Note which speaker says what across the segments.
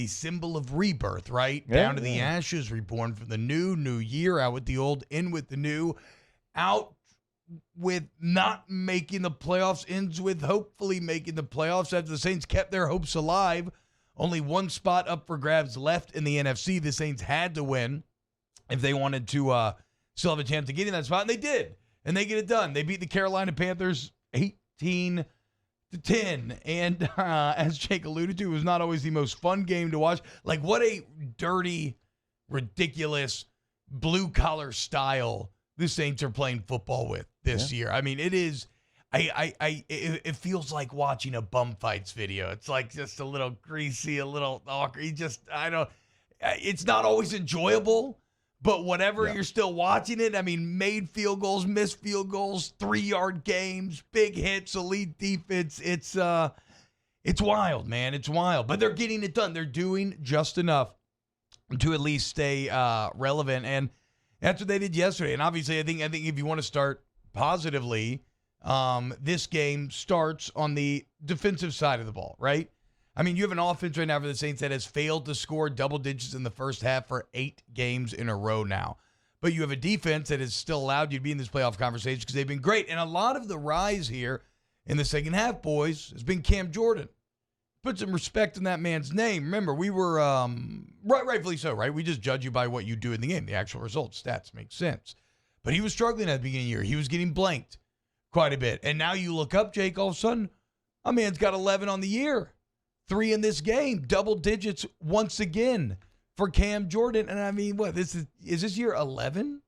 Speaker 1: the symbol of rebirth, right?
Speaker 2: Yeah,
Speaker 1: Down to the ashes, reborn from the new year, out with the old, in with the new, out with not making the playoffs, ends with hopefully making the playoffs after the Saints kept their hopes alive. Only one spot up for grabs left in the NFC. The Saints had to win if they wanted to still have a chance of getting that spot, and they did. And they get it done. They beat the Carolina Panthers 18-10. And as Jake alluded to, it was not always the most fun game to watch. Like, what a dirty, ridiculous, blue-collar style the Saints are playing football with this year. I mean, it is... It feels like watching a bum fights video. It's like just a little greasy, a little awkward. It's not always enjoyable, but whatever, you're still watching it. I mean, made field goals, missed field goals, 3-yard games, big hits, elite defense. It's wild, man. It's wild, but they're getting it done. They're doing just enough to at least stay relevant, and that's what they did yesterday. And obviously, I think if you want to start positively, this game starts on the defensive side of the ball, right? I mean, you have an offense right now for the Saints that has failed to score double digits in the first half for 8 games in a row now. But you have a defense that has still allowed you to be in this playoff conversation because they've been great. And a lot of the rise here in the second half, boys, has been Cam Jordan. Put some respect in that man's name. Remember, we were, rightfully so, right? We just judge you by what you do in the game. The actual results, stats make sense. But he was struggling at the beginning of the year. He was getting blanked quite a bit. And now you look up, Jake, all of a sudden, a man's got 11 on the year. 3 in this game. Double digits once again for Cam Jordan. And I mean, what, is this year 11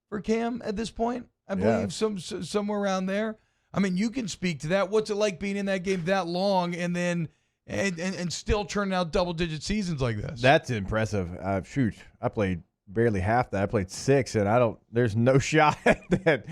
Speaker 1: for Cam at this point? I believe somewhere around there. I mean, you can speak to that. What's it like being in that game that long and then and still turning out double-digit seasons like this?
Speaker 2: That's impressive. I played barely half that. I played 6, and there's no shot that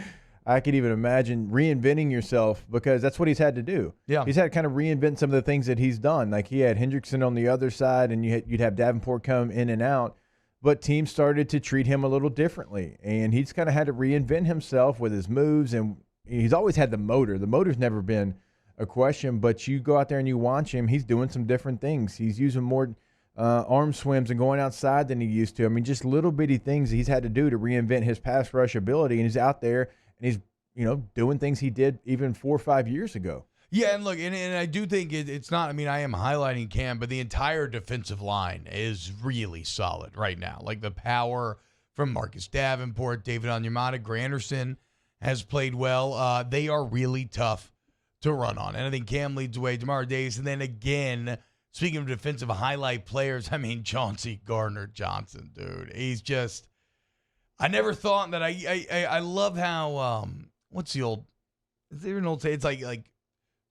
Speaker 2: I could even imagine reinventing yourself, because that's what he's had to do.
Speaker 1: Yeah.
Speaker 2: He's had to kind of reinvent some of the things that he's done. Like, he had Hendrickson on the other side, and you'd have Davenport come in and out, but teams started to treat him a little differently, and he's kind of had to reinvent himself with his moves, and he's always had the motor. The motor's never been a question, but you go out there and you watch him, he's doing some different things. He's using more arm swims and going outside than he used to. I mean, just little bitty things he's had to do to reinvent his pass rush ability, and he's out there and he's, doing things he did even 4 or 5 years ago.
Speaker 1: Yeah, and look, and I do think it's not, I mean, I am highlighting Cam, but the entire defensive line is really solid right now. Like, the power from Marcus Davenport, David Onyemata, Granderson has played well. They are really tough to run on. And I think Cam leads the way, Jamar Davis. And then again, speaking of defensive highlight players, I mean, Chauncey Gardner-Johnson, dude. He's just, I never thought that I love how, what's the old, is there an old say? It's like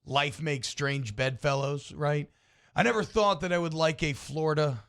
Speaker 1: life makes strange bedfellows, right? I never thought that I would like a Florida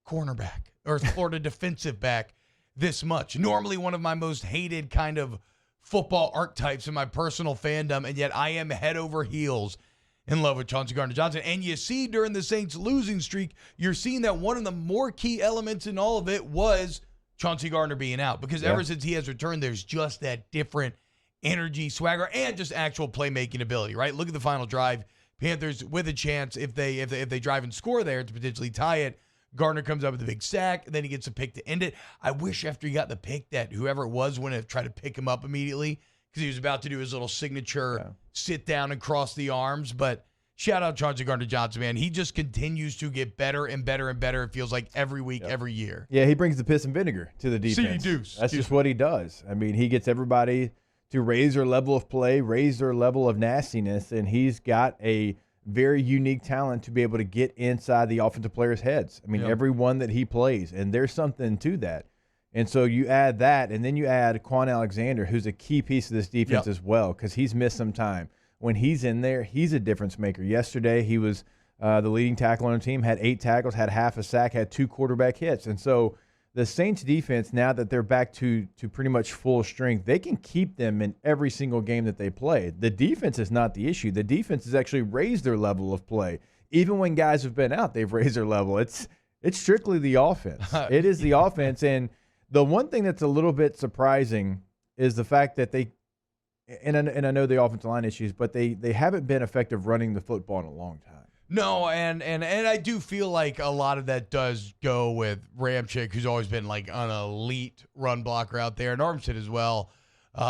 Speaker 1: cornerback or Florida defensive back this much. Normally one of my most hated kind of football archetypes in my personal fandom, and yet I am head over heels in love with Chauncey Gardner-Johnson. And you see during the Saints losing streak, you're seeing that one of the more key elements in all of it was Chauncey Gardner being out, because ever since he has returned, there's just that different energy, swagger, and just actual playmaking ability, right? Look at the final drive. Panthers with a chance, if they drive and score there to potentially tie it, Gardner comes up with a big sack, and then he gets a pick to end it. I wish after he got the pick that whoever it was wouldn't have tried to pick him up immediately, because he was about to do his little signature sit down and cross the arms. But shout out Chauncey Gardner-Johnson, man. He just continues to get better and better and better, it feels like, every week, every year.
Speaker 2: Yeah, he brings the piss and vinegar to the defense. That's just what he does. I mean, he gets everybody to raise their level of play, raise their level of nastiness, and he's got a very unique talent to be able to get inside the offensive players' heads. I mean, every one that he plays, and there's something to that. And so you add that, and then you add Quan Alexander, who's a key piece of this defense as well, because he's missed some time. When he's in there, he's a difference maker. Yesterday, he was the leading tackle on the team, had 8 tackles, had half a sack, had 2 quarterback hits. And so the Saints defense, now that they're back to pretty much full strength, they can keep them in every single game that they play. The defense is not the issue. The defense has actually raised their level of play. Even when guys have been out, they've raised their level. It's strictly the offense. It is the offense. And the one thing that's a little bit surprising is the fact that they, and I know the offensive line issues, but they haven't been effective running the football in a long time.
Speaker 1: No, and I do feel like a lot of that does go with Ramczyk, who's always been like an elite run blocker out there, and Armstead as well.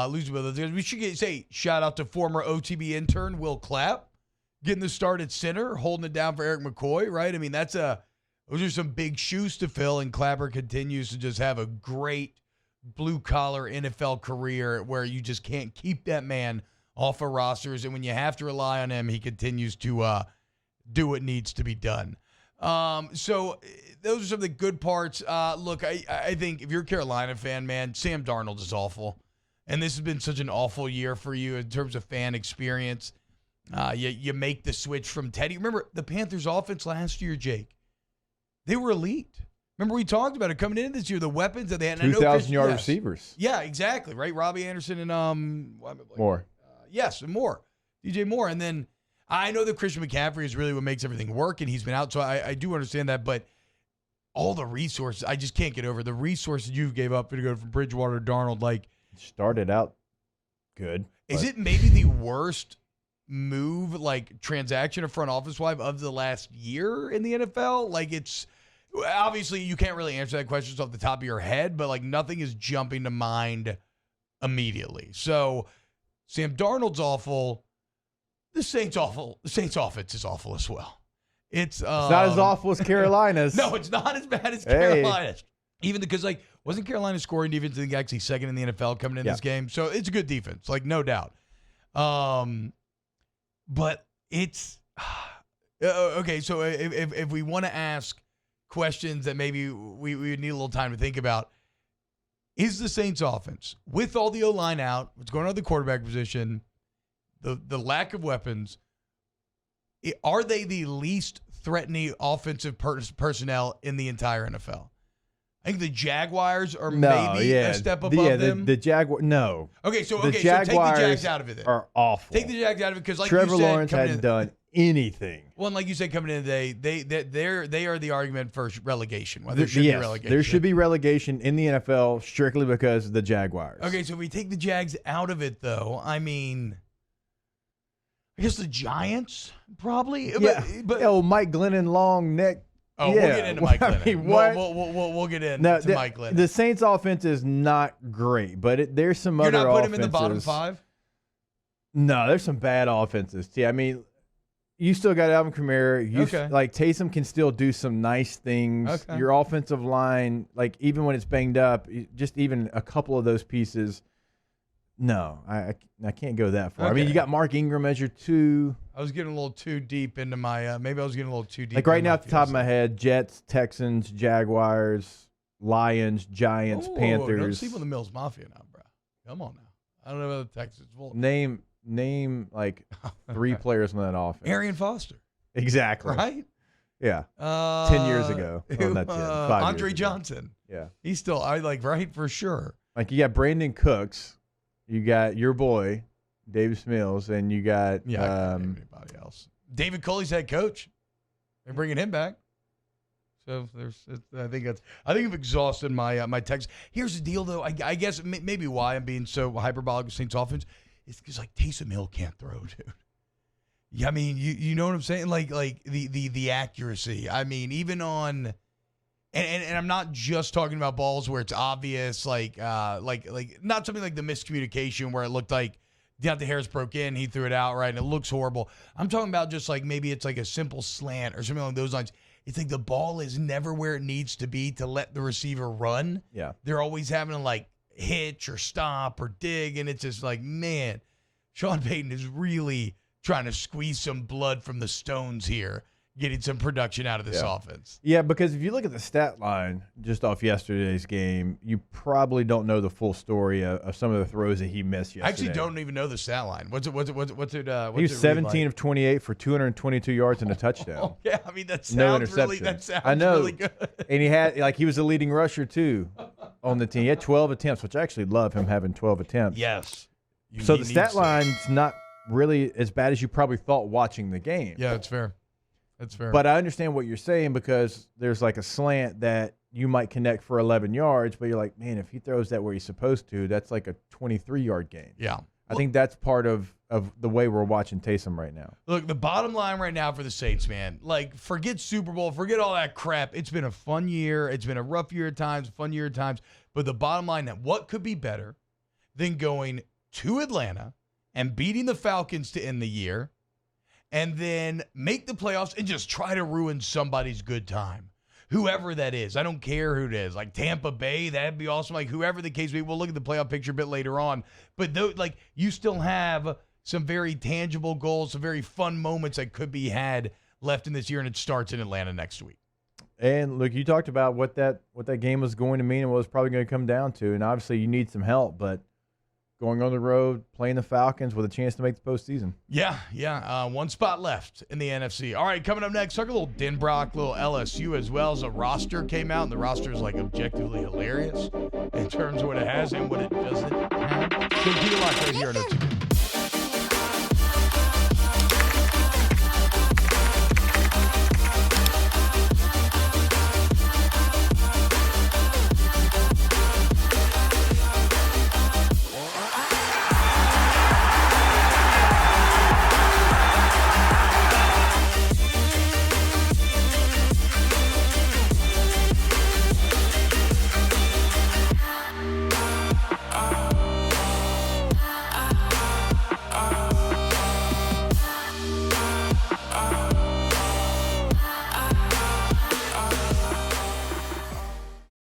Speaker 1: Losing with those. We should say shout out to former OTB intern Will Clapp, getting the start at center, holding it down for Eric McCoy, right? I mean, those are some big shoes to fill, and Clapper continues to just have a great blue-collar NFL career where you just can't keep that man off of rosters, and when you have to rely on him, he continues to do what needs to be done. So those are some of the good parts. Look, I think if you're a Carolina fan, man, Sam Darnold is awful. And this has been such an awful year for you in terms of fan experience. You make the switch from Teddy. Remember, the Panthers' offense last year, Jake, they were elite. Remember, we talked about it coming into this year, the weapons that they had.
Speaker 2: 2,000-yard receivers.
Speaker 1: Yeah, exactly, right? Robbie Anderson and
Speaker 2: Moore.
Speaker 1: Yes, and Moore. DJ Moore. And then I know that Christian McCaffrey is really what makes everything work, and he's been out, so I do understand that. But all the resources, I just can't get over the resources you gave up to go from Bridgewater to Darnold. Like,
Speaker 2: started out good.
Speaker 1: Is it maybe the worst move, like transaction or front office wise of the last year in the NFL? Like, it's obviously you can't really answer that question off the top of your head, but like nothing is jumping to mind immediately. So Sam Darnold's awful. The Saints awful. The Saints offense is awful as well. It's
Speaker 2: not as awful as Carolina's.
Speaker 1: No, it's not as bad as Carolina's. Even because, like, wasn't Carolina's scoring defense, I think, actually second in the NFL coming in this game? So it's a good defense, like, no doubt. But it's okay. So if we want to ask questions that maybe we need a little time to think about, is the Saints offense, with all the O-line out, what's going on at the quarterback position, the lack of weapons, are they the least threatening offensive personnel in the entire NFL? I think the Jaguars are maybe a step above them.
Speaker 2: The Jaguars, no.
Speaker 1: Okay, so take the Jags out of it then.
Speaker 2: Are awful.
Speaker 1: Take the Jags out of it because, like
Speaker 2: Trevor
Speaker 1: you said,
Speaker 2: Lawrence hadn't done anything.
Speaker 1: Well, and like you said, coming in today, they are the argument for relegation. Well, there should be relegation.
Speaker 2: There should be relegation in the NFL strictly because of the Jaguars.
Speaker 1: Okay, so if we take the Jags out of it, though, I mean, I guess the Giants probably.
Speaker 2: Yeah, but Mike Glennon, long neck.
Speaker 1: Oh, we'll get into Mike Glennon.
Speaker 2: I mean, what?
Speaker 1: We'll get into Mike Glennon.
Speaker 2: The Saints' offense is not great, but there's some other offenses.
Speaker 1: You're not putting him in the bottom five?
Speaker 2: No, there's some bad offenses, too. I mean, you still got Alvin Kamara. Like, Taysom can still do some nice things.
Speaker 1: Okay.
Speaker 2: Your offensive line, like, even when it's banged up, just even a couple of those pieces, no, I can't go that far. Okay. I mean, you got Mark Ingram as your 2.
Speaker 1: I was getting a little too deep into my maybe I was getting a little too deep.
Speaker 2: Like right now at the top of my head, Jets, Texans, Jaguars, Lions, Giants, Panthers.
Speaker 1: Don't sleep on the Mills Mafia now, bro. Come on now. I don't know about the Texans. Well,
Speaker 2: name like 3 players on that offense.
Speaker 1: Arian Foster.
Speaker 2: Exactly.
Speaker 1: Right?
Speaker 2: Yeah. 10 years ago. Oh, not 10. 5
Speaker 1: Andre
Speaker 2: years
Speaker 1: Johnson.
Speaker 2: Ago. Yeah.
Speaker 1: He's still right for sure.
Speaker 2: Like you got Brandon Cooks, you got your boy Davis Mills, and you got
Speaker 1: I can't name anybody else. David Culley's head coach. They're bringing him back. So I think I've exhausted my text. Here's the deal, though. I guess maybe why I'm being so hyperbolic with Saints offense is because like Taysom Hill can't throw, dude. Yeah, I mean you know what I'm saying? Like the accuracy. I mean even on. And I'm not just talking about balls where it's obvious, like not something like the miscommunication where it looked like Deontay Harris broke in, he threw it out, right, and it looks horrible. I'm talking about just like maybe it's like a simple slant or something along those lines. It's like the ball is never where it needs to be to let the receiver run.
Speaker 2: Yeah.
Speaker 1: They're always having to like hitch or stop or dig, and it's just like, man, Sean Payton is really trying to squeeze some blood from the stones here, getting some production out of this offense.
Speaker 2: Yeah, because if you look at the stat line just off yesterday's game, you probably don't know the full story of some of the throws that he missed yesterday.
Speaker 1: I actually don't even know the stat line. What's it?
Speaker 2: He was 17 of 28 for 222 yards and a touchdown.
Speaker 1: Oh, yeah, I mean that sounds really good.
Speaker 2: And he was the leading rusher too on the team. He had 12 attempts, which I actually love him having 12 attempts.
Speaker 1: Yes.
Speaker 2: So the stat line's not really as bad as you probably thought watching the game.
Speaker 1: Yeah, it's fair. That's fair.
Speaker 2: But I understand what you're saying because there's like a slant that you might connect for 11 yards, but you're like, man, if he throws that where he's supposed to, that's like a 23-yard gain.
Speaker 1: Yeah.
Speaker 2: I think that's part of of the way we're watching Taysom right now.
Speaker 1: Look, the bottom line right now for the Saints, man, like, forget Super Bowl, forget all that crap. It's been a fun year. It's been a rough year at times, fun year at times. But the bottom line, that what could be better than going to Atlanta and beating the Falcons to end the year and then make the playoffs and just try to ruin somebody's good time? Whoever that is. I don't care who it is. Like Tampa Bay, that'd be awesome. Like whoever the case may be. We'll look at the playoff picture a bit later on. But like you still have some very tangible goals, some very fun moments that could be had left in this year, and it starts in Atlanta next week.
Speaker 2: And look, you talked about what that game was going to mean and what it was probably going to come down to. And obviously you need some help, but going on the road, playing the Falcons with a chance to make the postseason.
Speaker 1: Yeah. One spot left in the NFC. All right, coming up next, talk a little Denbrock, little LSU as well. As a roster came out, and the roster is like objectively hilarious in terms of what it has and what it doesn't have. So, do you like right here on